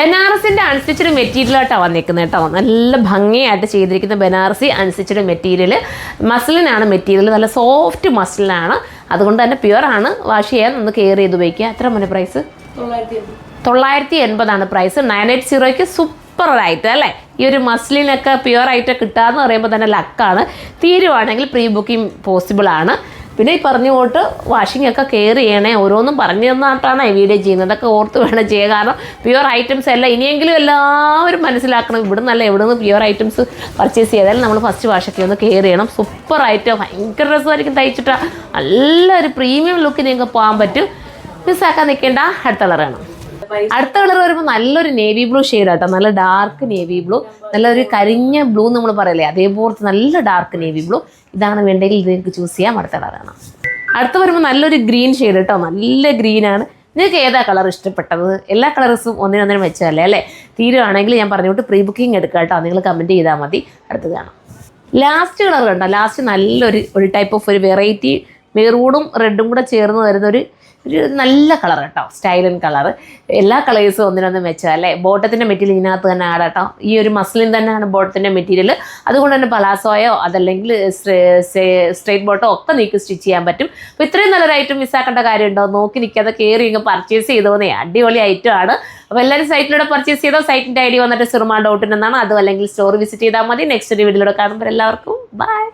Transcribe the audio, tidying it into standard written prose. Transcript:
ബനാറസിൻ്റെ unstitched മെറ്റീരിയലായിട്ടാണ് വന്നിരിക്കുന്നത് കേട്ടോ. നല്ല ഭംഗിയായിട്ട് ചെയ്തിരിക്കുന്ന ബനാറസി അൺസ്റ്റിച്ചഡ് മെറ്റീരിയൽ. മസ്ലിനാണ് മെറ്റീരിയൽ, നല്ല സോഫ്റ്റ് മസ്ലിനാണ്. അതുകൊണ്ട് തന്നെ പ്യുവറാണ്. വാഷ് ചെയ്യാൻ ഒന്ന് കെയർ ചെയ്ത് ഉപയോഗിക്കുക. എത്ര മണി പ്രൈസ്? 980 പ്രൈസ്. 980ക്ക് സൂപ്പറായിട്ട് അല്ലേ. ഈ ഒരു മസ്ലിനൊക്കെ പ്യുവറായിട്ട് കിട്ടുകയെന്ന് പറയുമ്പോൾ തന്നെ ലക്കാണ്. തീരുവാണെങ്കിൽ പ്രീ ബുക്കിംഗ് പോസിബിളാണ്. പിന്നെ ഈ പറഞ്ഞു പോട്ട് വാഷിംഗ് ഒക്കെ കെയർ ചെയ്യണേ. ഓരോന്നും പറഞ്ഞു തന്നിട്ടാണ് ഈ വീഡിയോ ചെയ്യുന്നത്. അതൊക്കെ ഓർത്ത് വേണം ചെയ്യുക. കാരണം പ്യുവർ ഐറ്റംസ് എല്ലാം ഇനിയെങ്കിലും എല്ലാവരും മനസ്സിലാക്കണം. ഇവിടെ നിന്നല്ല എവിടെ നിന്ന് പ്യുവർ ഐറ്റംസ് പർച്ചേസ് ചെയ്താലും നമ്മൾ ഫസ്റ്റ് വാഷൊക്കെ ഒന്ന് കെയർ ചെയ്യണം. സൂപ്പറായിട്ട് ഭയങ്കര രസമായിരിക്കും തയ്ച്ചിട്ട്. നല്ലൊരു പ്രീമിയം ലുക്ക് നിങ്ങൾക്ക് പോകാൻ പറ്റും. മിസ്സാക്കാൻ നിൽക്കേണ്ട. അടുത്ത കളറാണ്. അടുത്ത കളർ വരുമ്പോൾ നല്ലൊരു നേവി ബ്ലൂ ഷെയ്ഡ് ആട്ടോ. നല്ല ഡാർക്ക് നേവി ബ്ലൂ, നല്ലൊരു കരിഞ്ഞ ബ്ലൂ നമ്മൾ പറയില്ലേ, അതേപോലത്തെ നല്ല ഡാർക്ക് നേവി ബ്ലൂ. ഇതാണ് വേണ്ടെങ്കിൽ ഇത് നിങ്ങൾക്ക് ചൂസ് ചെയ്യാം. അടുത്ത കളറാണ്. അടുത്ത് വരുമ്പോൾ നല്ലൊരു ഗ്രീൻ ഷെയ്ഡ് കേട്ടോ. നല്ല ഗ്രീനാണ്. നിങ്ങൾക്ക് ഏതാ കളർ ഇഷ്ടപ്പെട്ടത്? എല്ലാ കളേഴ്സും ഒന്നിനൊന്നിനും വെച്ചല്ലേ അല്ലേ. തീരുവാണെങ്കിൽ ഞാൻ പറഞ്ഞുകൊണ്ട് പ്രീ ബുക്കിംഗ് എടുക്കുക കേട്ടോ. നിങ്ങൾ കമൻറ്റ് ചെയ്താൽ മതി. അടുത്ത് കാണാം. ലാസ്റ്റ് കളർ കണ്ടോ. ലാസ്റ്റ് നല്ലൊരു ടൈപ്പ് ഓഫ് ഒരു വെറൈറ്റി മെറൂണും റെഡും കൂടെ ചേർന്ന് വരുന്നൊരു നല്ല കളർ കേട്ടോ. സ്റ്റൈലൻ കളർ. എല്ലാ കളേഴ്സും ഒന്നിനൊന്നും വെച്ചാൽ അല്ലേ. ബോട്ടത്തിൻ്റെ മെറ്റീരിയൽ ഇതിനകത്ത് തന്നെ ആഡ് കേട്ടോ. ഈ ഒരു മസ്ലിൻ തന്നെയാണ് ബോട്ടത്തിൻ്റെ മെറ്റീരിയൽ. അതുകൊണ്ട് തന്നെ പലാസോയോ അതല്ലെങ്കിൽ സ്ട്രേറ്റ് ബോട്ടോ ഒക്കെ നിങ്ങൾക്ക് സ്റ്റിച്ച് ചെയ്യാൻ പറ്റും. അപ്പോൾ ഇത്രയും നല്ലൊരു ഐറ്റം മിസ്സാക്കേണ്ട കാര്യമുണ്ടോ? നോക്കി നിൽക്കാതെ കയറി ഇങ്ങ് പർച്ചേസ് ചെയ്തോന്നേ. അടിപൊളി ഐറ്റം ആണ്. അപ്പോൾ എല്ലാവരും സൈറ്റിലൂടെ പർച്ചേസ് ചെയ്തോ. സൈറ്റിൻ്റെ ഐഡി വന്നിട്ട് സിറുമ.in എന്നാണ്. അതും അല്ലെങ്കിൽ സ്റ്റോർ വിസിറ്റ് ചെയ്താൽ മതി. നെക്സ്റ്റ് ഒരു വീഡിയോയിലൂടെ കാണുമ്പോൾ എല്ലാവർക്കും ബൈ.